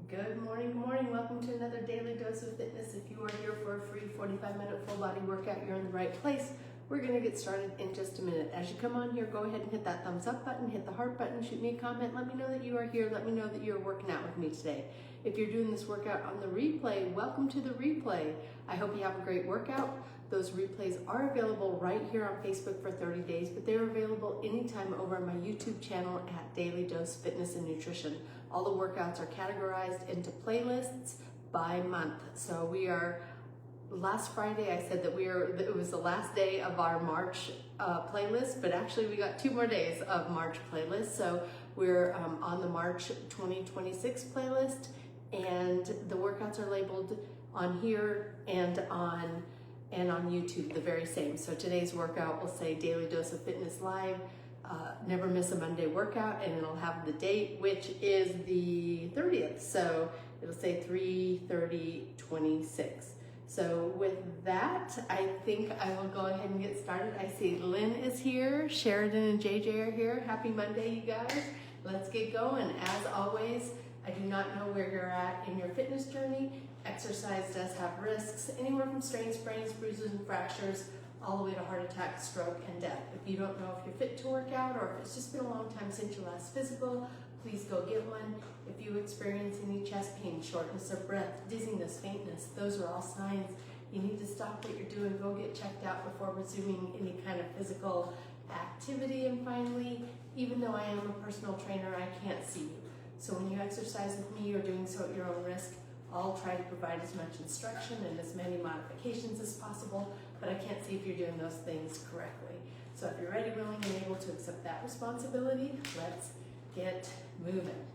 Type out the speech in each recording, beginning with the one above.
Good morning, good morning. Welcome to another Daily Dose of Fitness. If you are here for a free 45-minute full body workout, you're in the right place. We're gonna get started in just a minute. As you come on here, go ahead and hit that thumbs up button, hit the heart button, shoot me a comment, let me know that you are here, let me know that you're working out with me today. If you're doing this workout on the replay, welcome to the replay. I hope you have a great workout. Those replays are available right here on Facebook for 30 days, but they're available anytime over on my YouTube channel at Daily Dose Fitness and Nutrition. All the workouts are categorized into playlists by month. So we are, last Friday I said that it was the last day of our March playlist, but actually we got 2 more days of March playlist. So we're on the March 2026 playlist, and the workouts are labeled on here and on YouTube the very same. So today's workout will say Daily Dose of Fitness Live, never miss a Monday workout, and it'll have the date, which is the 30th. So it'll say 3/30/26. So with that, I think I will go ahead and get started. I see Lynn is here, Sheridan and JJ are here. Happy Monday, you guys. Let's get going. As always, I do not know where you're at in your fitness journey. Exercise does have risks, anywhere from strains, sprains, bruises, and fractures, all the way to heart attack, stroke, and death. If you don't know if you're fit to work out, or if it's just been a long time since your last physical, please go get one. If you experience any chest pain, shortness of breath, dizziness, faintness, those are all signs you need to stop what you're doing, go get checked out before resuming any kind of physical activity. And finally, even though I am a personal trainer, I can't see you. So when you exercise with me, you're doing so at your own risk. I'll try to provide as much instruction and as many modifications as possible, but I can't see if you're doing those things correctly. So if you're ready, willing, and able to accept that responsibility, let's get moving.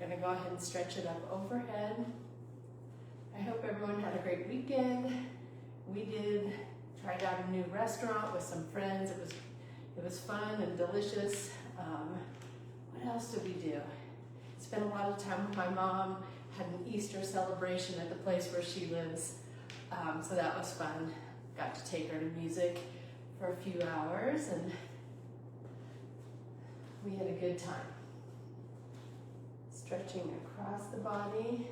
Gonna go ahead and stretch it up overhead. I hope everyone had a great weekend. We tried out a new restaurant with some friends. It was fun and delicious. What else did we do? Spent a lot of time with my mom. Had an Easter celebration at the place where she lives, so that was fun. Got to take her to music for a few hours, and we had a good time. Stretching across the body.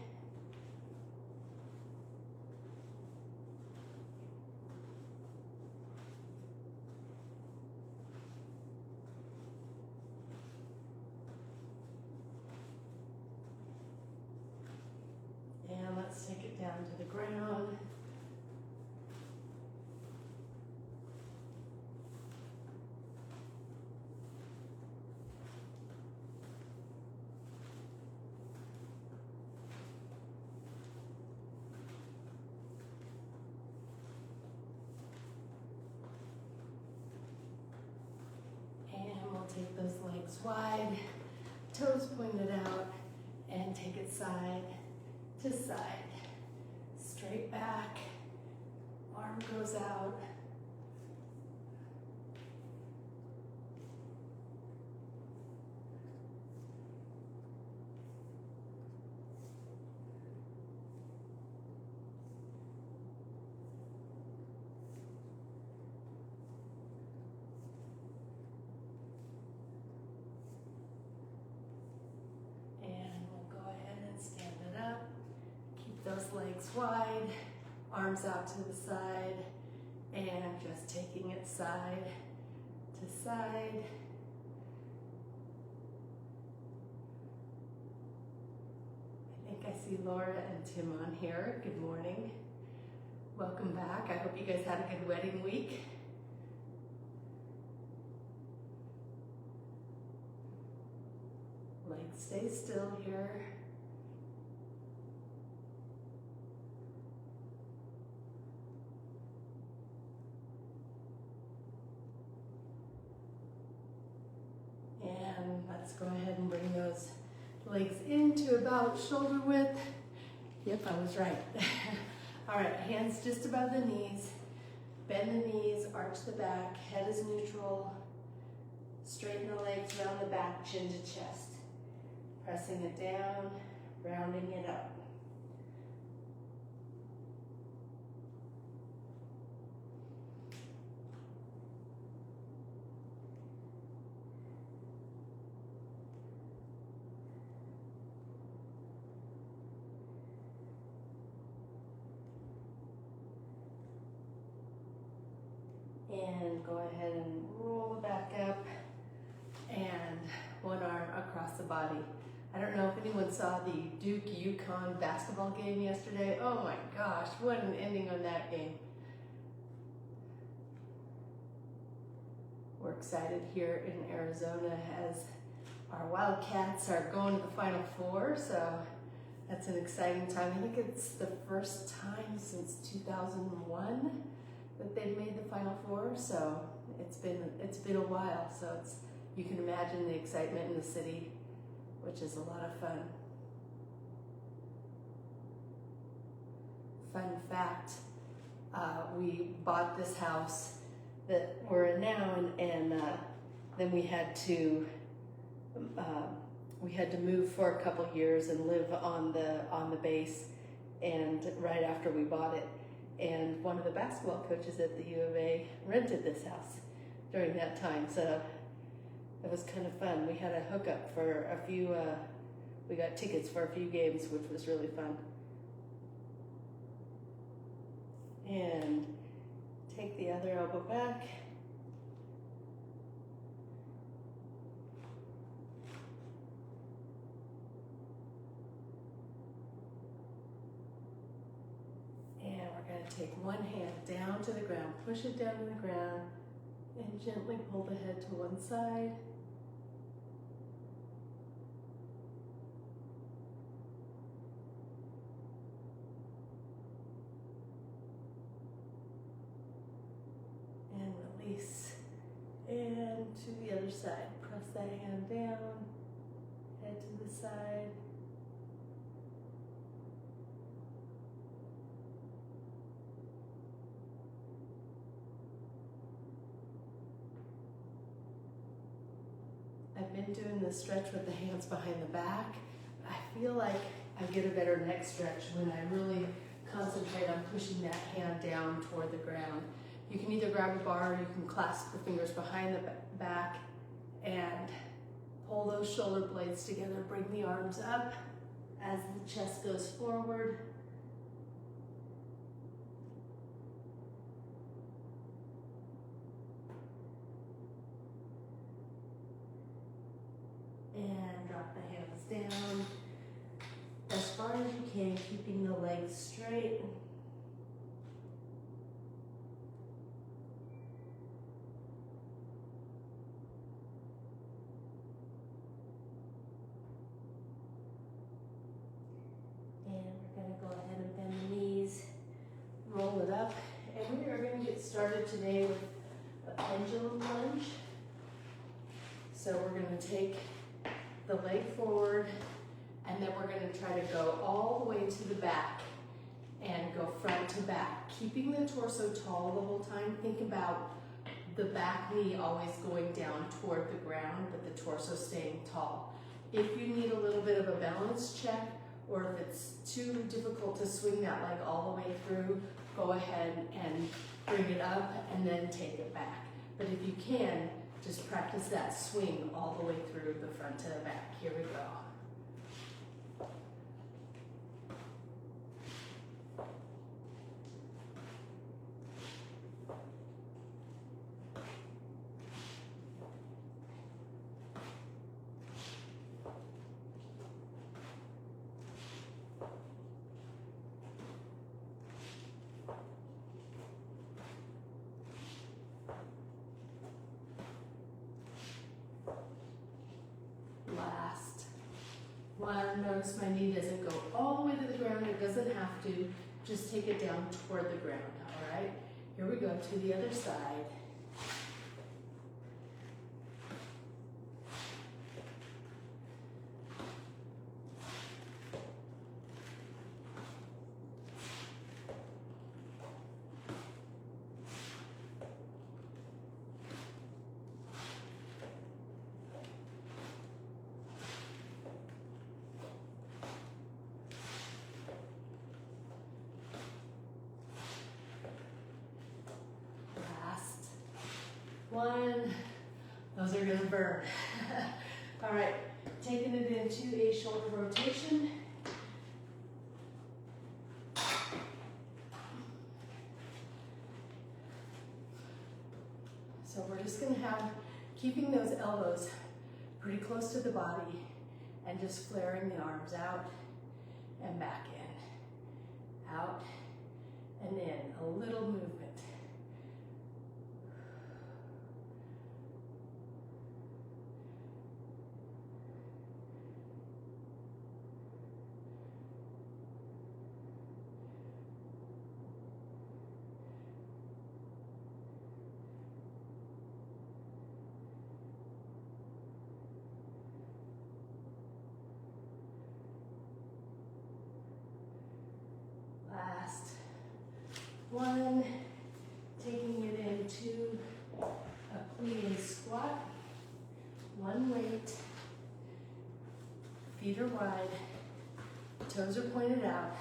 And let's take it down to the ground. And we'll take those legs wide, toes pointed out, and take it side to side, straight back, arm goes out. And we'll go ahead and stand it up. Those legs wide, arms out to the side, and just taking it side to side. I think I see Laura and Tim on here. Good morning. Welcome back. I hope you guys had a good wedding week. Legs stay still here. And let's go ahead and bring those legs into about shoulder width. Yep, I was right. All right, hands just above the knees. Bend the knees, arch the back, head is neutral. Straighten the legs around the back, chin to chest. Pressing it down, rounding it up. And go ahead and roll it back up and one arm across the body. I don't know if anyone saw the Duke UConn basketball game yesterday. Oh my gosh, what an ending on that game. We're excited here in Arizona as our Wildcats are going to the Final Four, so that's an exciting time. I think it's the first time since 2001 that they've made the Final Four, so it's been a while. So you can imagine the excitement in the city, which is a lot of fun. Fun fact, we bought this house that we're in now, and then we had to move for a couple years and live on the base, and right after we bought it. And one of the basketball coaches at the U of A rented this house during that time, so it was kind of fun. We had a hookup for a few, we got tickets for a few games, which was really fun. And take the other elbow back. And we're going to take one hand down to the ground, push it down to the ground, and gently pull the head to one side. And release. And to the other side. Press that hand down, head to the side. I've been doing this stretch with the hands behind the back. I feel like I get a better neck stretch when I really concentrate on pushing that hand down toward the ground. You can either grab a bar or you can clasp the fingers behind the back and pull those shoulder blades together. Bring the arms up as the chest goes forward. And drop the hands down as far as you can, keeping the legs straight. And we're going to go ahead and bend the knees, roll it up, and we are going to get started today with a pendulum lunge. So we're going to take the leg forward, and then we're going to try to go all the way to the back and go front to back, keeping the torso tall the whole time. Think about the back knee always going down toward the ground, but the torso staying tall. If you need a little bit of a balance check, or if it's too difficult to swing that leg all the way through, go ahead and bring it up and then take it back. But if you can, just practice that swing all the way through the front to the back. Here we go. Last one. Notice my knee doesn't go all the way to the ground. It doesn't have to. Just take it down toward the ground. All right. Here we go to the other side. One, those are gonna burn. All right, taking it into a shoulder rotation. So we're just gonna have, keeping those elbows pretty close to the body and just flaring the arms out and back in, out and in, a little movement. Last one, taking it into a plie squat, one weight, feet are wide, toes are pointed out.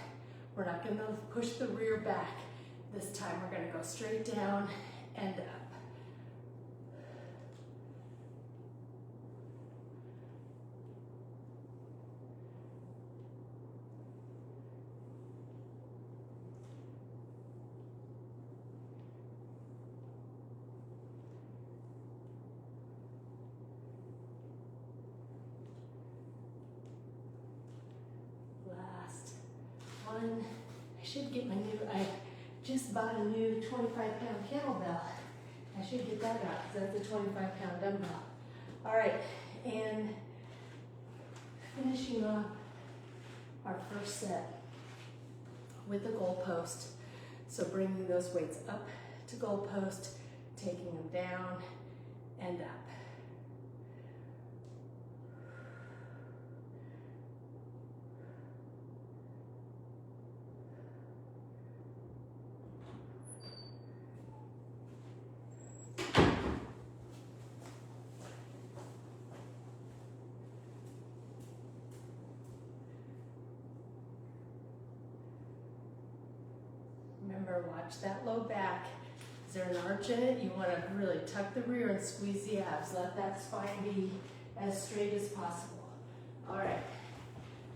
We're not gonna push the rear back. This time we're gonna go straight down and up. I should get my new, I just bought a new 25-pound kettlebell. I should get that out because that's a 25-pound dumbbell. All right, and finishing off our first set with the goal post. So bringing those weights up to goal post, taking them down and up. Remember, watch that low back. Is there an arch in it? You want to really tuck the rear and squeeze the abs. Let that spine be as straight as possible. All right,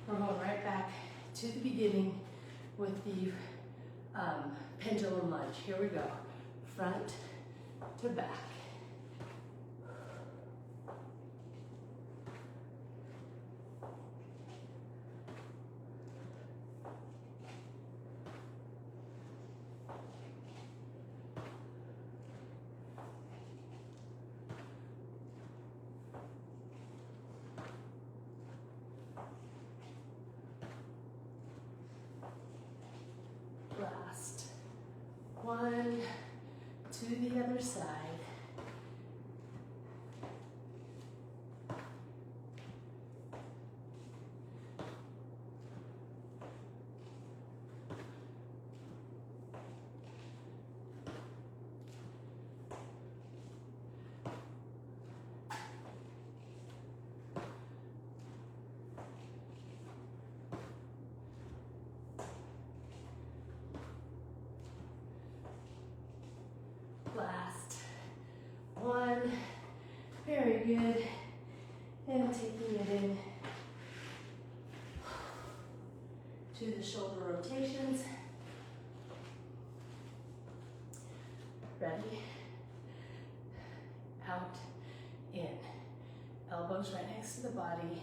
we're going right back to the beginning with the pendulum lunge. Here we go, front to back. Last one, to the other side. Last one, very good, and taking it in to the shoulder rotations. Ready, out, in, elbows right next to the body.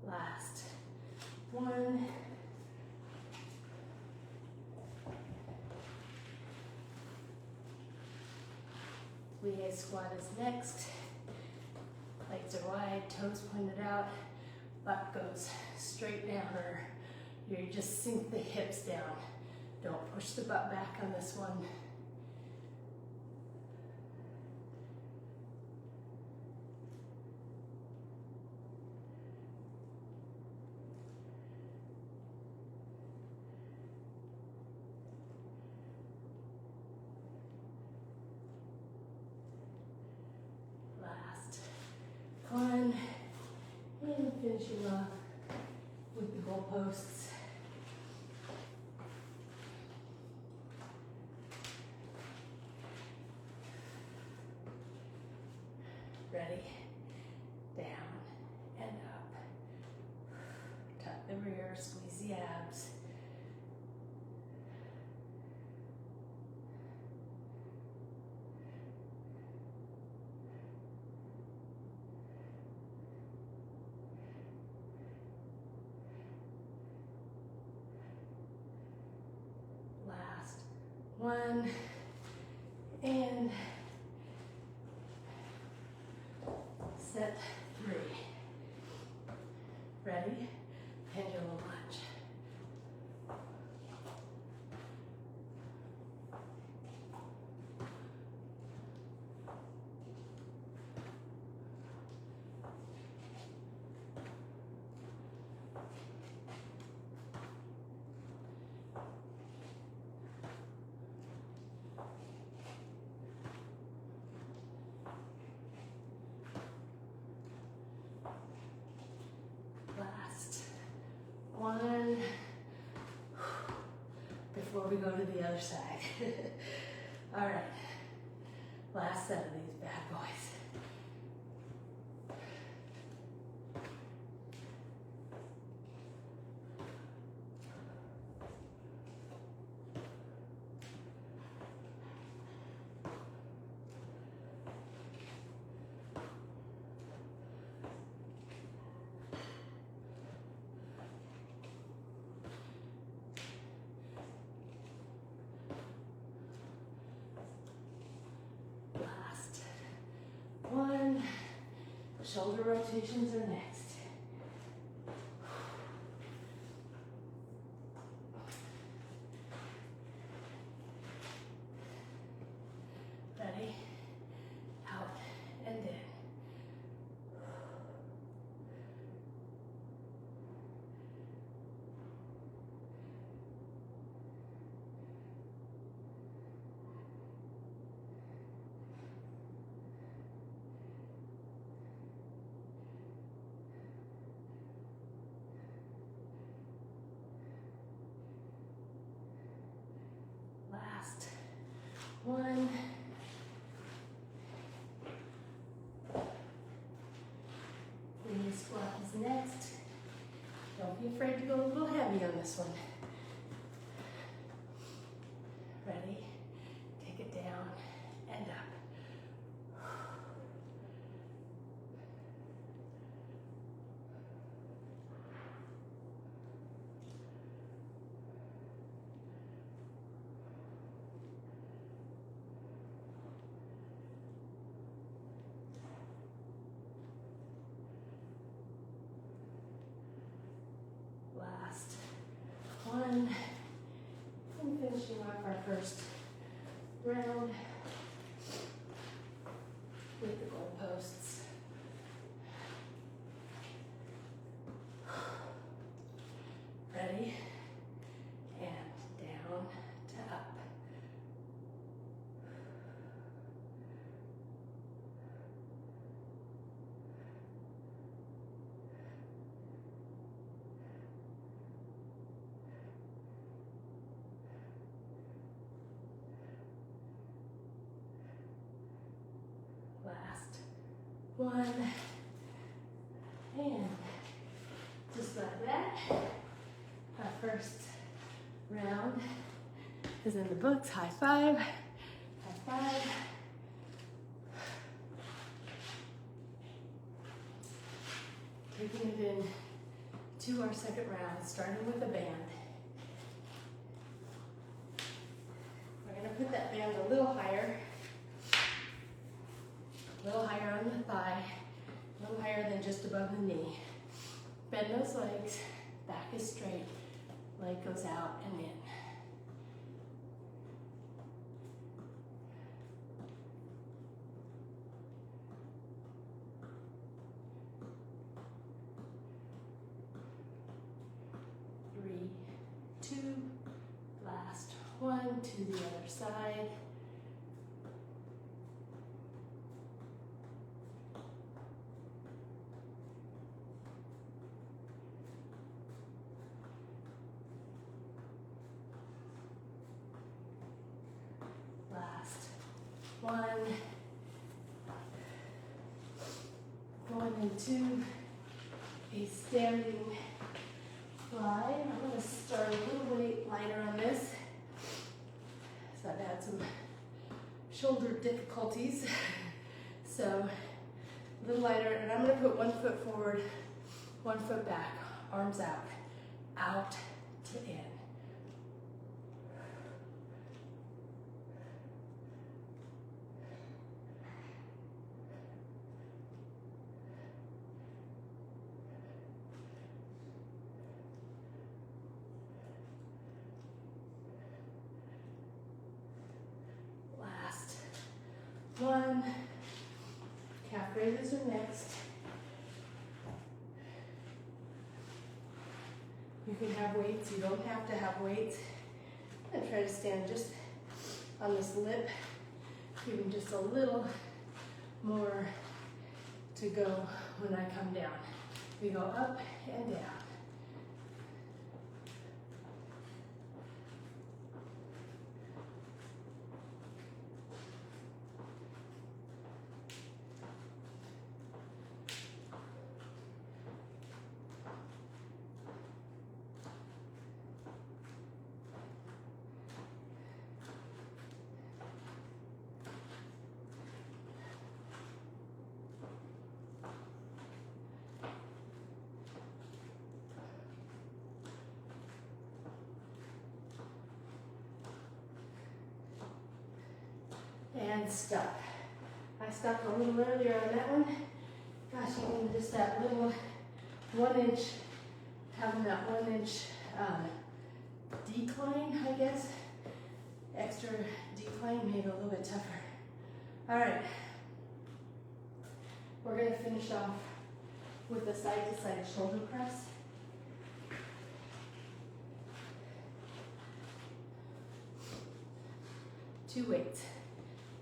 Last one. Plie squat is next. Legs are wide, toes pointed out, butt goes straight down, or you just sink the hips down. Don't push the butt back on this one. One, and finishing off with the goalposts Ready? Down and up. Tuck the rear, squeeze the abs. Last one. And set 3. Ready? Pendulum lunge. Last one. Before we go to the other side. All right. Last set of these bad boys. Last one. Shoulder rotations are next. Ready? Out and in. Last one. Knee squat is next. Don't be afraid to go a little heavy on this one. Ready? Take it down and up. Last one. And finishing off our first round with the goalposts. Ready? And down to up. Last one. And just like that, our first round is in the books. High five. High five. Taking it in to our second round, starting with a band. We're going to put that band a little higher on the thigh, a little higher than just above the knee. Bend those legs, back is straight, leg goes out and in. Three, two, last one, to the other side. Last one. Going into a standing fly. I'm going to start a little weight lighter on this. So I've had some shoulder difficulties. So a little lighter, and I'm going to put 1 foot forward, 1 foot back, arms out, out to in. Last one. Calf raises are next. You can have weights, you don't have to have weights. I'm gonna try to stand just on this lip, giving just a little more to go when I come down. We go up and down. And stop. I stopped a little earlier on that one. Gosh, even just that little 1 inch, having that 1 inch decline, I guess. Extra decline made it a little bit tougher. All right. We're gonna finish off with the side to side shoulder press. Two weights.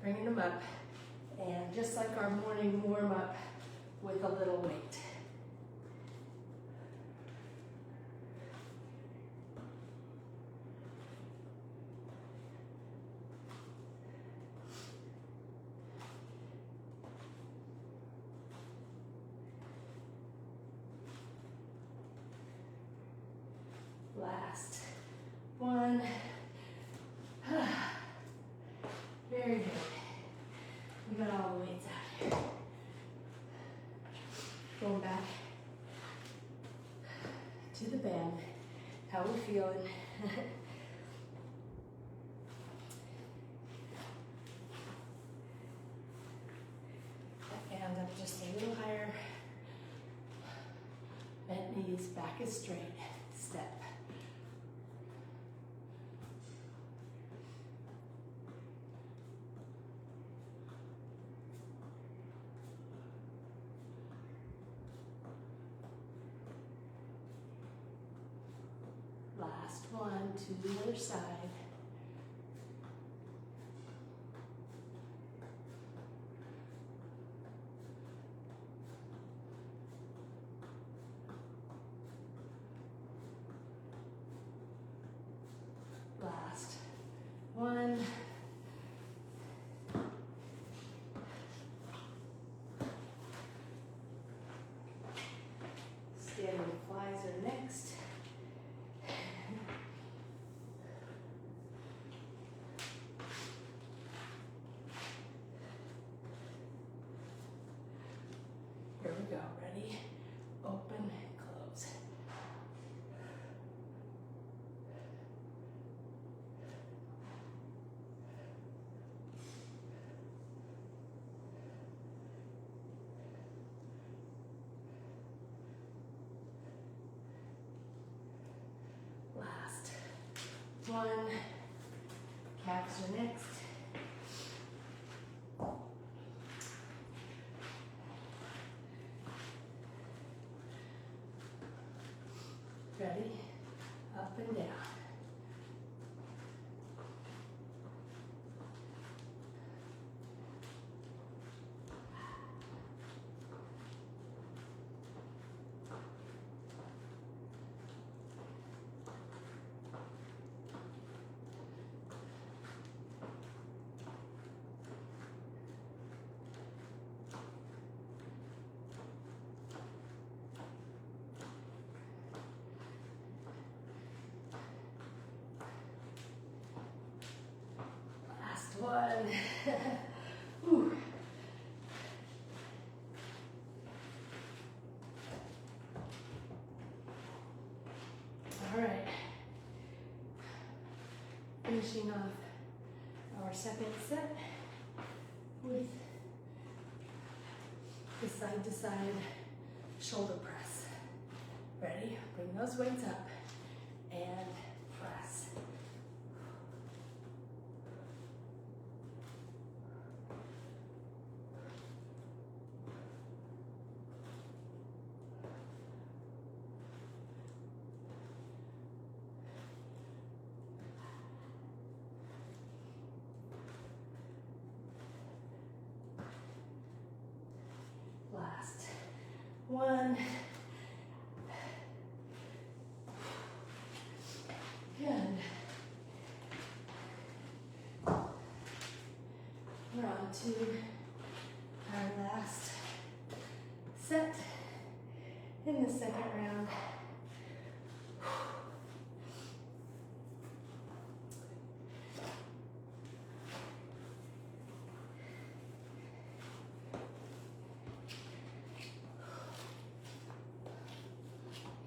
Bringing them up, and just like our morning warm up with a little weight. Last one. Very good. We got all the weights out here. Going back to the bend. How we feeling? And up just a little higher. Bent knees, back is straight. Step. Last one to the other side. Last one. Standing flies are next. Here we go. Ready? Open, close. Last one. Calves are next. Ready? Up and down. one. Whew. All right. Finishing off our second set with the side to side shoulder press. Ready? Bring those weights up and press. Last one. Good. We're on to our last set in the second round.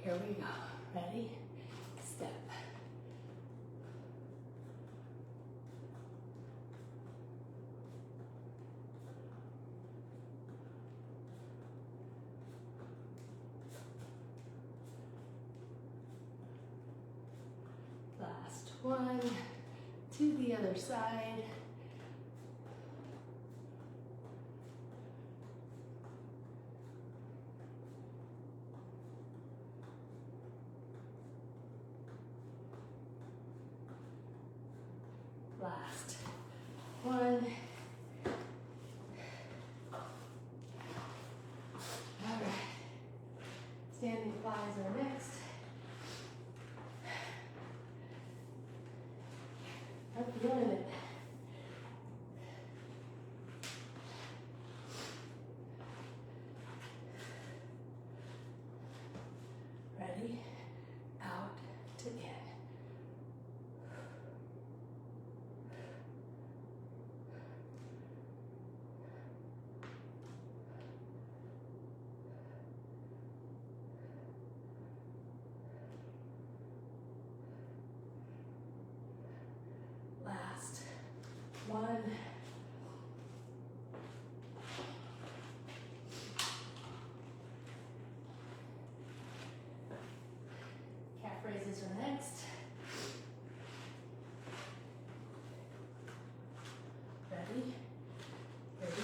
Here we go. Ready? Step. Last one. To the other side. Last one. All right. Standing flies are next. I'm feeling it. Ready? Out to in. Last one. Calf raises are next. Ready? Here we go.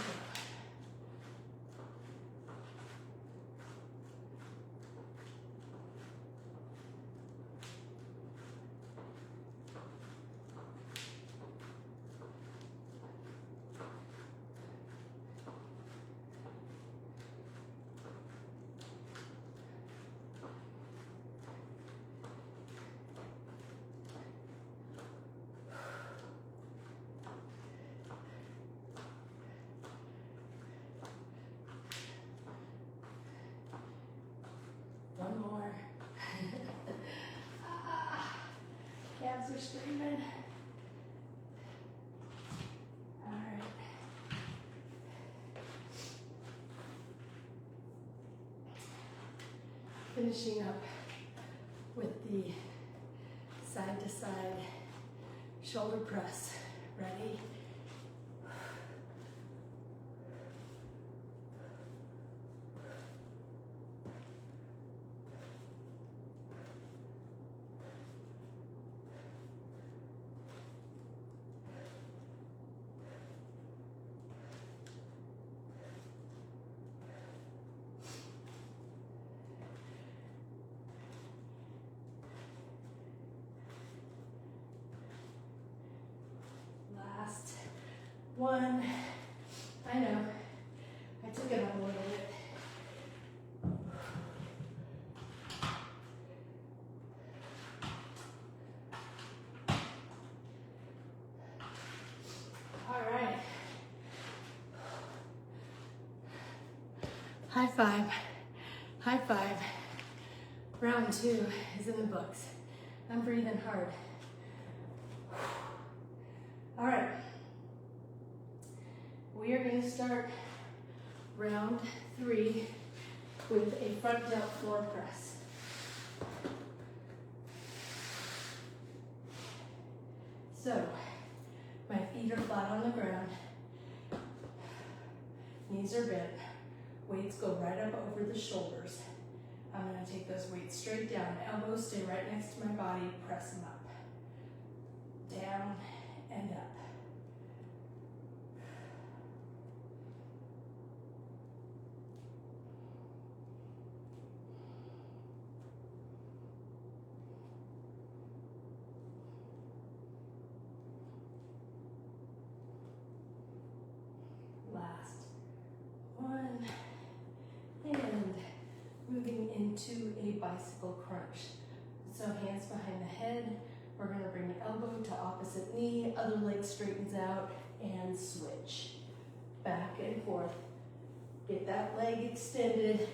One more. Calves are screaming. All right. Finishing up with the side to side shoulder press. Ready? Last one. I know. I took it up a little bit. All right. High five. High five. Round 2 is in the books. I'm breathing hard. All right. start round 3 with a front delt floor press. So, my feet are flat on the ground, knees are bent, weights go right up over the shoulders. I'm going to take those weights straight down, elbows stay right next to my body, press them up, down and up. Last one, and moving into a bicycle crunch. So hands behind the head, we're going to bring elbow to opposite knee, other leg straightens out, and switch. Back and forth. Get that leg extended.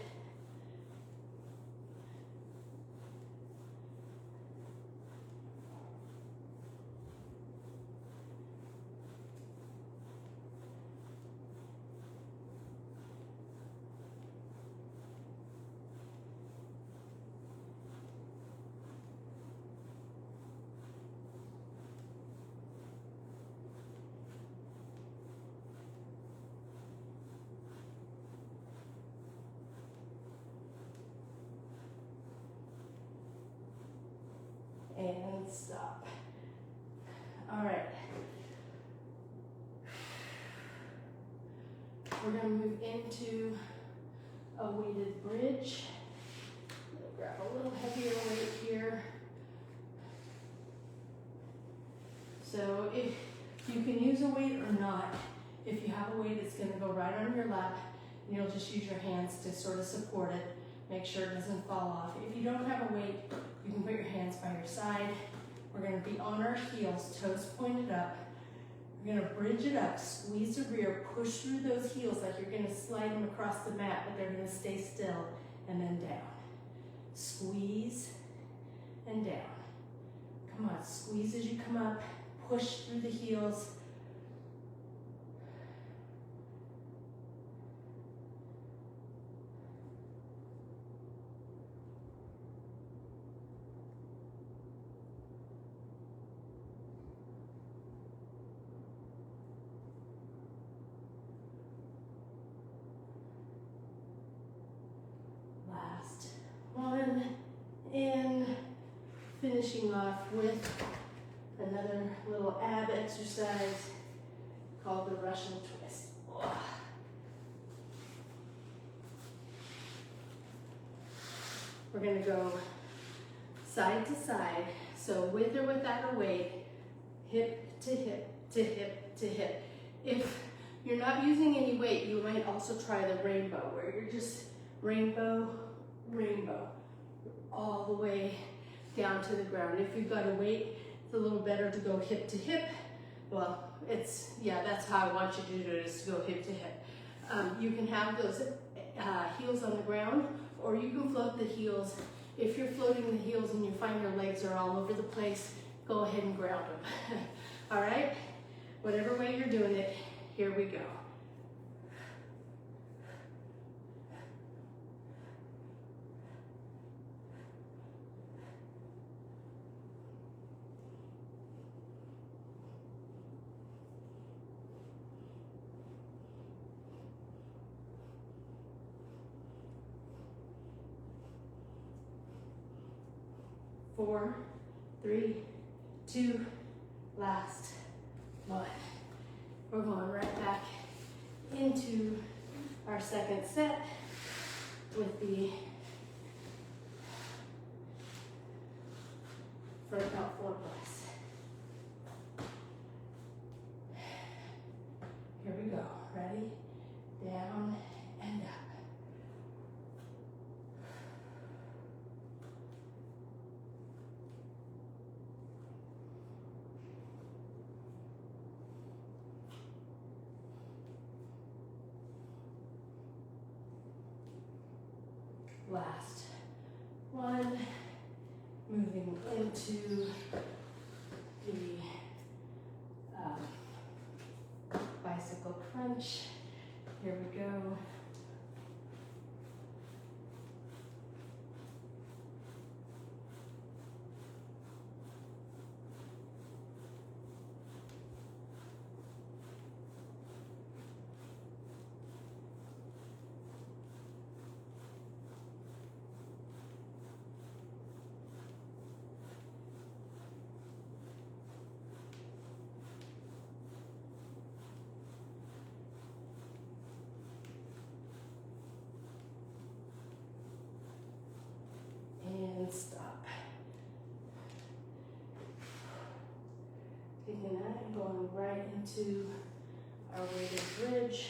And stop. All right. We're going to move into a weighted bridge. I'm going to grab a little heavier weight here. So if you can use a weight or not, if you have a weight, it's going to go right on your lap, and you'll just use your hands to sort of support it. Make sure it doesn't fall off. If you don't have a weight, you can put your hands by your side. We're going to be on our heels, toes pointed up. We're going to bridge it up, squeeze the rear, push through those heels like you're going to slide them across the mat, but they're going to stay still, and then down. Squeeze and down. Come on, squeeze as you come up, push through the heels. Last one, and finishing off with another little ab exercise called the Russian twist. We're going to go side to side, so with or without a weight, hip to hip to hip to hip. If you're not using any weight, you might also try the rainbow, where you're just rainbow, rainbow, all the way down to the ground. If you've got a weight, it's a little better to go hip to hip. Well, that's how I want you to do it, is to go hip to hip. You can have those heels on the ground, or you can float the heels. If you're floating the heels and you find your legs are all over the place, go ahead and ground them. All right? Whatever way you're doing it, here we go. Four, three, two, last one. We're going right back into our second set with the front out floor press. Here we go. Ready? Down and up. Last one, moving into the bicycle crunch. Here we go. And stop. Taking that and going right into our weighted bridge.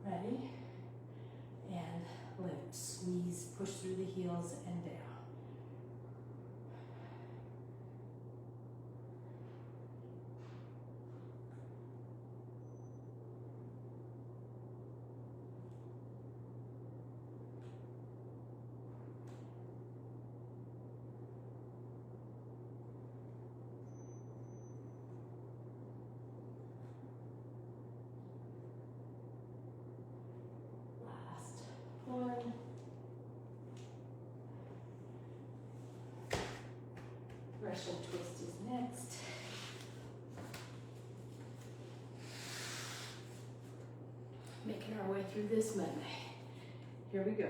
Ready? And lift, squeeze, push through the heels and down. Last one. Russian twist is next. Making our way through this Monday. Here we go.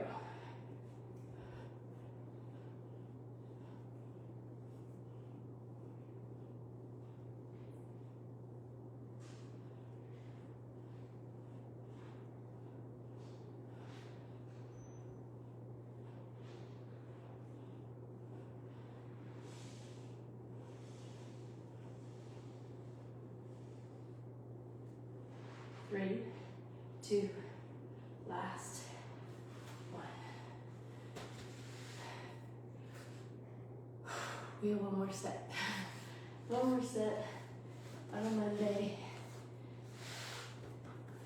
Three, two, last one. We have one more set. One more set on a Monday.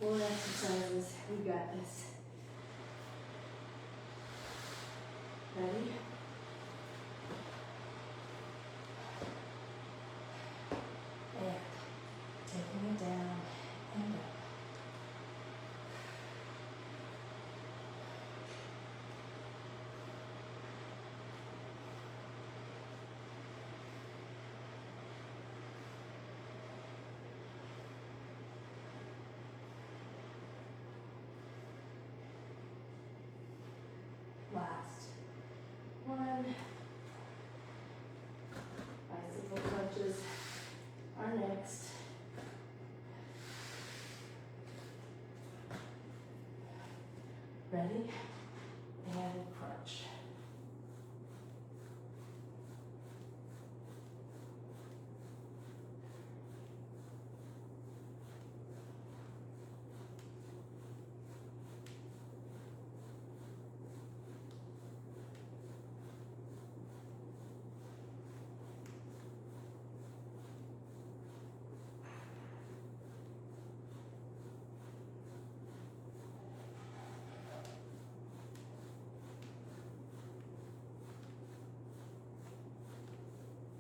4 exercises. We got this. Ready? And taking it down and up. Last one. Bicycle crunches are next. Ready? And crunch.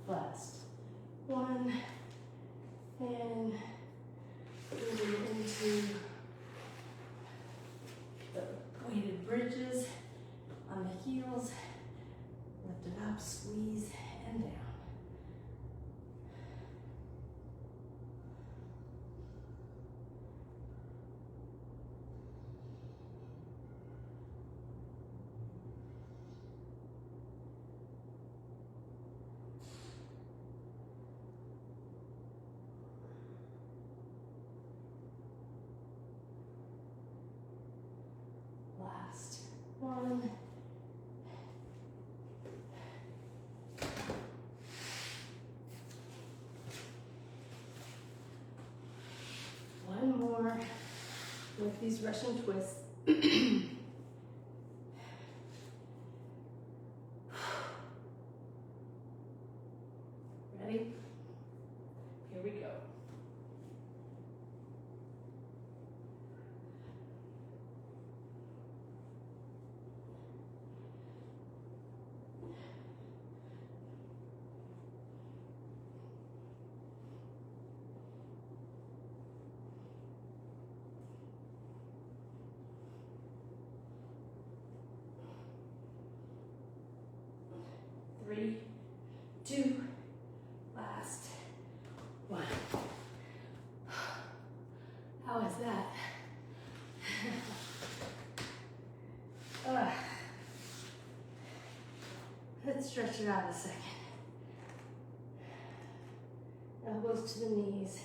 Last one, and moving into the weighted bridges on the heels. Lift it up, squeeze, and down. Last one. One more with these Russian twists. Ready? Here we go. 3, 2, last 1. How is that? Let's stretch it out a second. Elbows to the knees,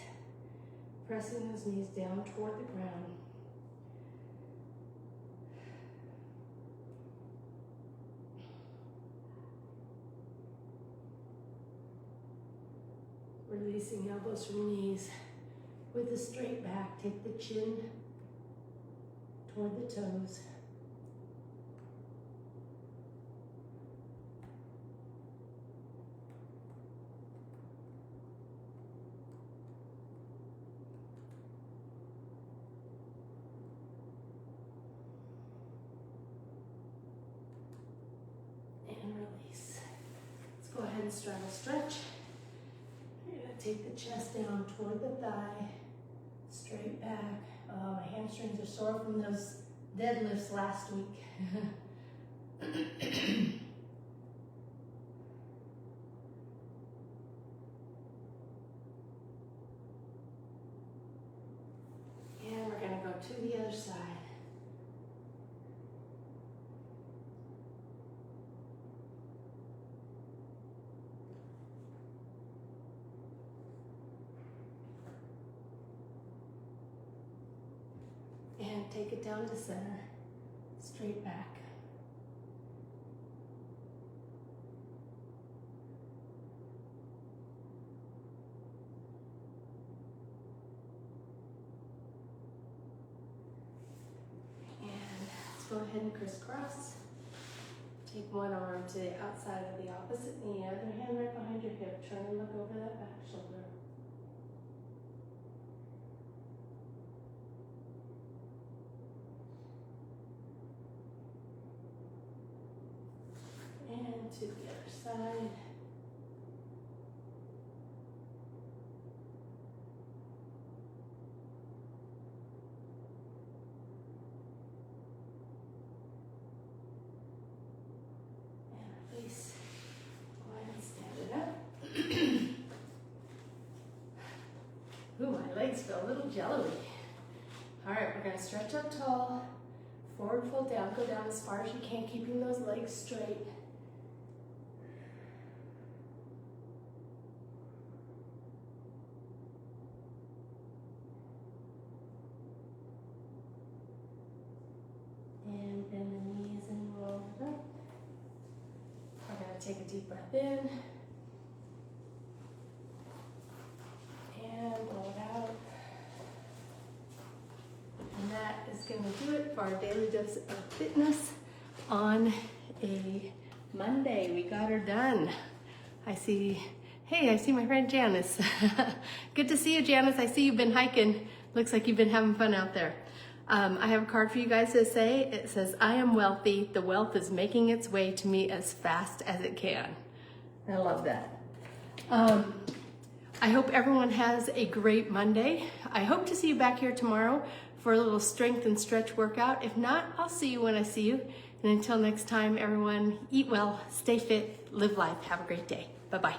pressing those knees down toward the ground. Releasing elbows from knees. With a straight back, take the chin toward the toes. And release. Let's go ahead and straddle stretch. You're going to take the chest down toward the thigh, straight back. Oh, my hamstrings are sore from those deadlifts last week. And we're going to go to the other side. And take it down to center, straight back. And let's go ahead and crisscross. Take one arm to the outside of the opposite knee, other hand right behind your hip. Turn and look over that back shoulder. And to the other side. And release. Go ahead and stand it up. Ooh, my legs feel a little jello-y. All right, we're gonna stretch up tall. Forward fold down, go down as far as you can, keeping those legs straight. And bend the knees and roll it up. We're going to take a deep breath in. And blow it out. And that is going to do it for our daily dose of fitness on a Monday. We got her done. I see my friend Janice. Good to see you, Janice. I see you've been hiking. Looks like you've been having fun out there. I have a card for you guys to say. It says, I am wealthy. The wealth is making its way to me as fast as it can. I love that. I hope everyone has a great Monday. I hope to see you back here tomorrow for a little strength and stretch workout. If not, I'll see you when I see you. And until next time, everyone, eat well, stay fit, live life. Have a great day. Bye-bye.